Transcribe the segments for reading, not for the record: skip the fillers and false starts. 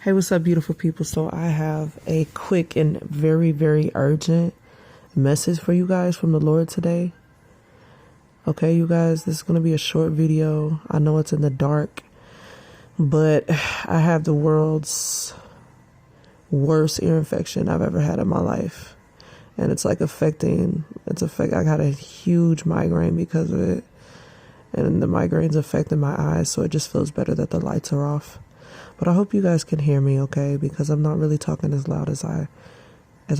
Hey, what's up, beautiful people? So I have a quick and very, very urgent message for you guys from the Lord today. Okay, you guys, this is going to be a short video. I know it's in the dark, but I have the world's worst ear infection I've ever had in my life. And it's like I got a huge migraine because of it. And the migraine's affecting my eyes, so it just feels better that the lights are off. But I hope you guys can hear me, okay? Because I'm not really talking as loud as I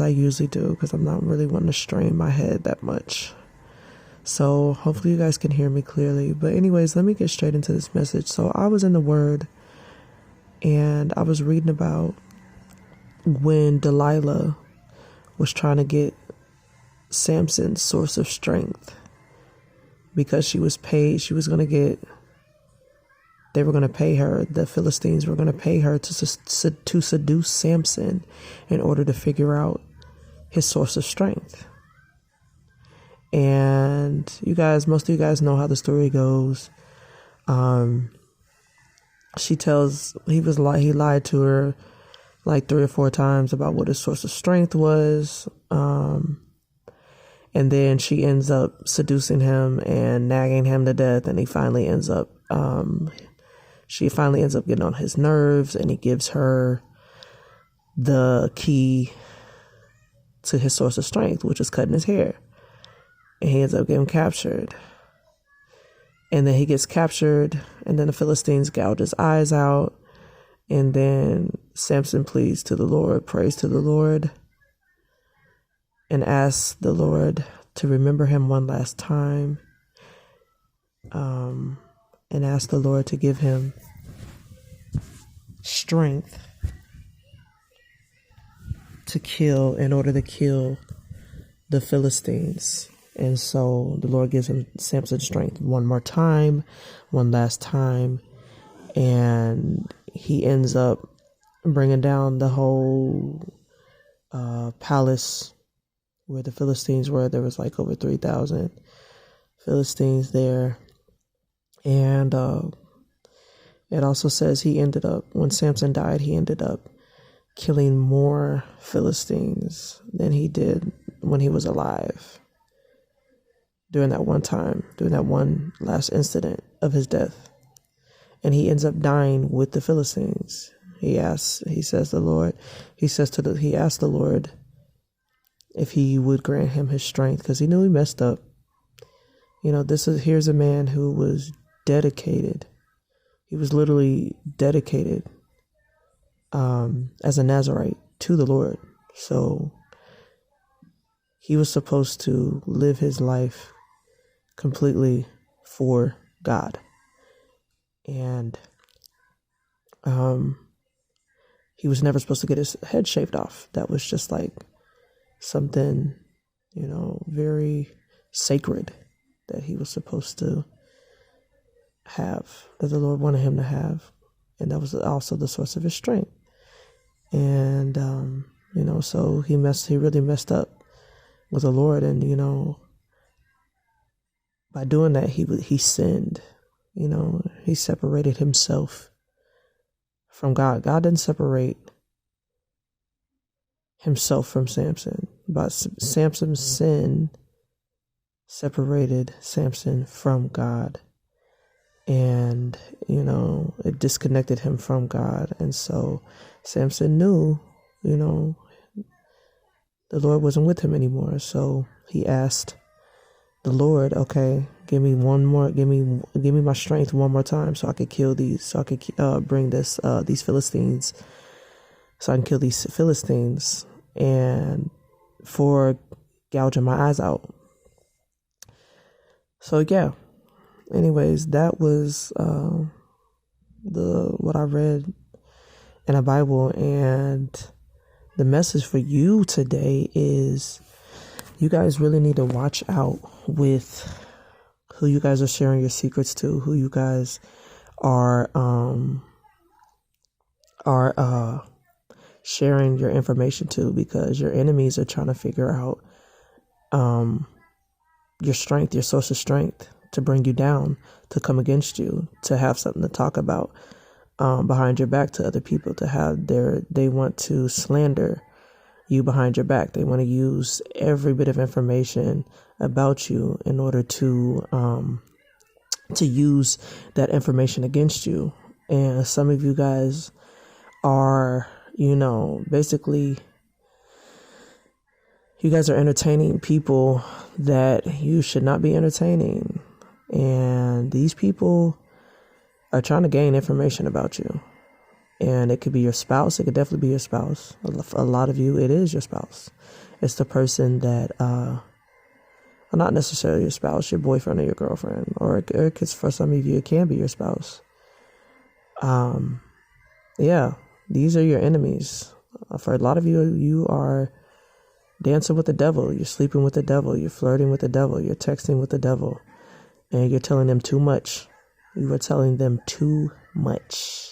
usually do, because I'm not really wanting to strain my head that much. So hopefully you guys can hear me clearly. But anyways, let me get straight into this message. So I was in the Word, and I was reading about when Delilah was trying to get Samson's source of strength, because she was paid. They were going to pay her, the Philistines were going to pay her to seduce Samson in order to figure out his source of strength. And most of you guys know how the story goes. He lied to her like 3 or 4 times about what his source of strength was. And then she ends up seducing him and nagging him to death. And she finally ends up getting on his nerves, and he gives her the key to his source of strength, which is cutting his hair. And he ends up getting captured. And then he gets captured, and then the Philistines gouge his eyes out. And then Samson prays to the Lord, and asks the Lord to remember him one last time. And ask the Lord to give him strength in order to kill the Philistines. And so the Lord gives him Samson strength one last time, and he ends up bringing down the whole palace where the Philistines were. There was like over 3,000 Philistines there. And it also says when Samson died, he ended up killing more Philistines than he did when he was alive. During that one last incident of his death. And he ends up dying with the Philistines. He asked the Lord if he would grant him his strength, because he knew he messed up. Here's a man who was dedicated. He was literally dedicated as a Nazarite to the Lord. So he was supposed to live his life completely for God. And he was never supposed to get his head shaved off. That was just like something, very sacred that he was supposed to have, that the Lord wanted him to have. And that was also the source of his strength. And so he really messed up with the Lord. And by doing that, he sinned. He separated himself from God. God didn't separate himself from Samson, but Samson's sin separated Samson from God. And, it disconnected him from God. And so Samson knew, the Lord wasn't with him anymore. So he asked the Lord, okay, give me my strength one more time so I could kill these, so I could bring these Philistines, so I can kill these Philistines and for gouging my eyes out. So yeah. Anyways, that was what I read in the Bible. And the message for you today is you guys really need to watch out with who you guys are sharing your secrets to, who you guys are sharing your information to, because your enemies are trying to figure out your strength, your source of strength, to bring you down, to come against you, to have something to talk about. behind your back to other people to have they want to slander you behind your back. They want to use every bit of information about you in order to use that information against you. And some of you guys are, basically, you guys are entertaining people that you should not be entertaining. And these people are trying to gain information about you. And it could be your spouse. It could definitely be your spouse. A lot of you, it is your spouse. It's the person that, not necessarily your spouse, your boyfriend or your girlfriend, or for some of you, it can be your spouse. Yeah, these are your enemies. For a lot of you, you are dancing with the devil. You're sleeping with the devil. You're flirting with the devil. You're texting with the devil. And you're telling them too much. You are telling them too much.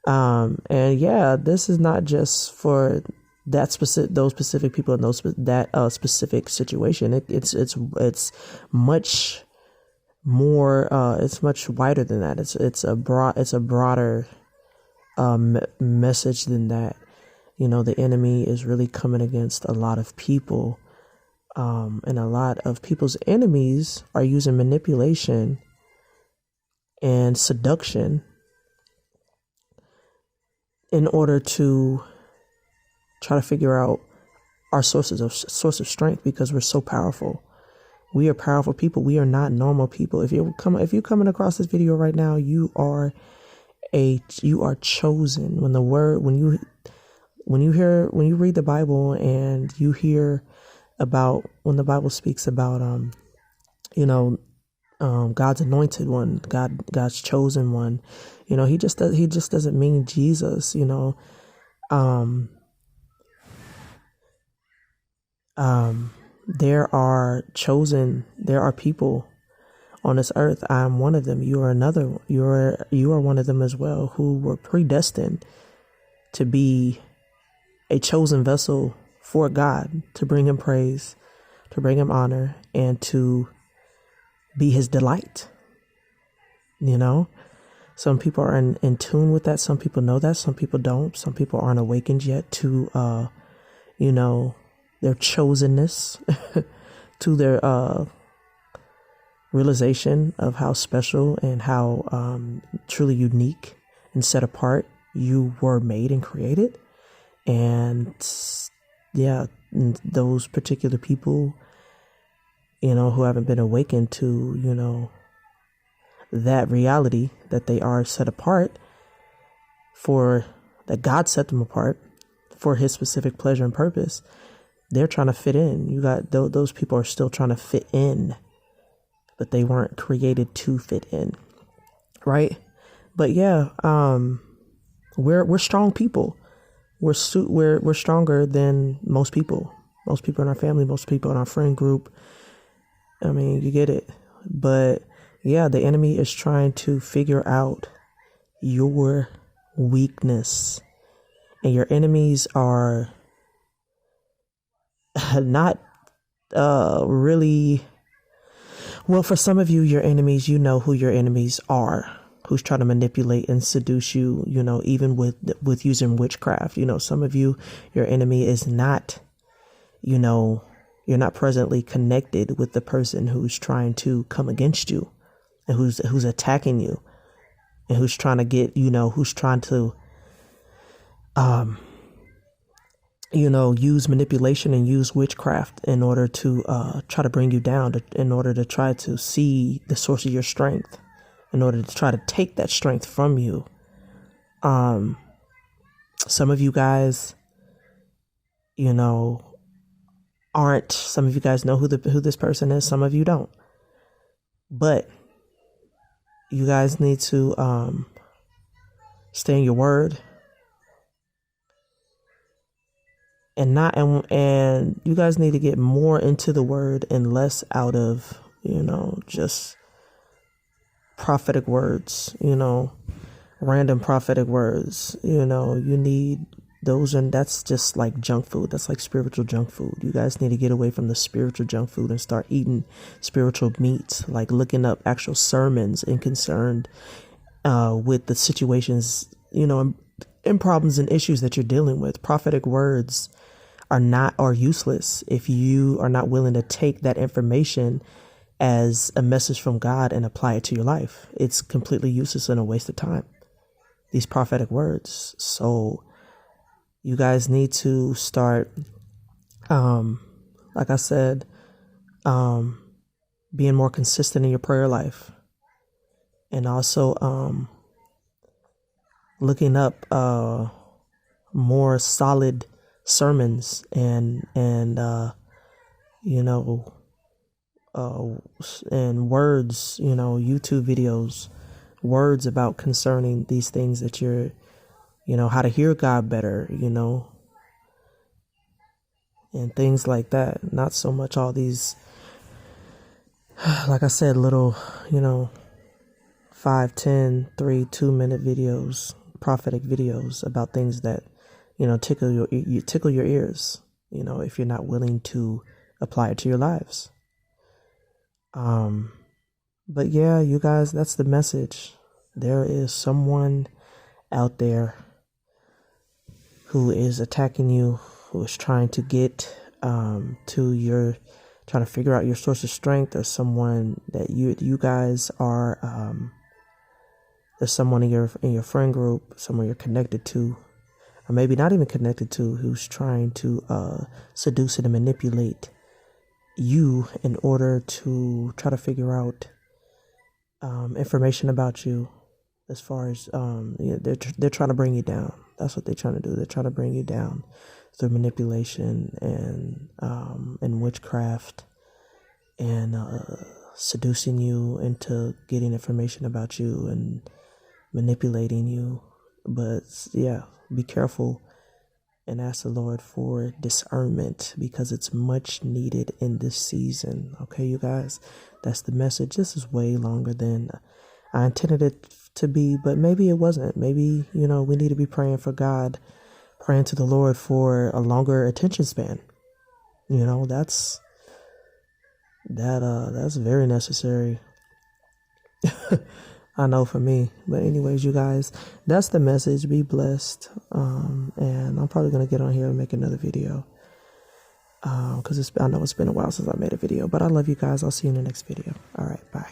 And yeah, this is not just for those specific people in that specific situation. It's much more. It's much wider than that. It's a broader message than that. The enemy is really coming against a lot of people, and a lot of people's enemies are using manipulation and seduction in order to try to figure out our source of strength, because we're so powerful. We are powerful people. We are not normal people. If you're coming across this video right now, you are chosen. When you read the Bible and you hear about when the Bible speaks about God's anointed one, God's chosen one, he just doesn't mean Jesus. There are people on this earth. I'm one of them. You are another. You are one of them as well, who were predestined to be a chosen vessel for God, to bring him praise, to bring him honor, and to be his delight. Some people are in tune with that. Some people know that. Some people don't. Some people aren't awakened yet to, their chosenness, to their realization of how special and how truly unique and set apart you were made and created. And yeah, those particular people, who haven't been awakened to, that reality that they are set apart that God set them apart for his specific pleasure and purpose. They're trying to fit in. You got those people are still trying to fit in, but they weren't created to fit in. Right. But yeah, we're strong people. We're stronger than most people in our family, most people in our friend group. I mean, you get it. But yeah, the enemy is trying to figure out your weakness, and your enemies are not really, well, for some of you, your enemies, who your enemies are, who's trying to manipulate and seduce you, even with using witchcraft. Some of you, your enemy is not, you're not presently connected with the person who's trying to come against you and who's attacking you and who's trying to get, who's trying to, use manipulation and use witchcraft in order to try to bring you down, in order to try to see the source of your strength, in order to try to take that strength from you. Some of you guys, some of you guys know who this person is. Some of you don't. But you guys need to stay in your word. And you guys need to get more into the word and less out of, just prophetic words, random prophetic words. You need those, and that's just like junk food. That's like spiritual junk food. You guys need to get away from the spiritual junk food and start eating spiritual meats, like looking up actual sermons and with the situations, and problems and issues that you're dealing with. Prophetic words are useless if you are not willing to take that information as a message from God and apply it to your life. It's completely useless and a waste of time, these prophetic words. So you guys need to start, like I said, being more consistent in your prayer life, and also looking up more solid sermons and words, YouTube videos, words about concerning these things that you're, how to hear God better, and things like that. Not so much all these, like I said, little, 5, 10, 3, 2-minute videos, prophetic videos about things that, tickle your ears, if you're not willing to apply it to your lives. But yeah, you guys, that's the message. There is someone out there who is attacking you, who is trying to get trying to figure out your source of strength, or someone that you guys are, there's someone in your friend group, someone you're connected to, or maybe not even connected to, who's trying to seduce and manipulate you in order to try to figure out information about you. As far as they're trying to bring you down. That's what they're trying to do. They're trying to bring you down through manipulation and witchcraft, and seducing you into getting information about you and manipulating you. But yeah, be careful and ask the Lord for discernment, because it's much needed in this season. Okay, you guys, that's the message. This is way longer than I intended it to be, but maybe it wasn't. Maybe, we need to be praying for God, praying to the Lord for a longer attention span. That's very necessary. I know for me. But anyways, you guys, that's the message. Be blessed. And I'm probably going to get on here and make another video. Because I know it's been a while since I made a video. But I love you guys. I'll see you in the next video. All right. Bye.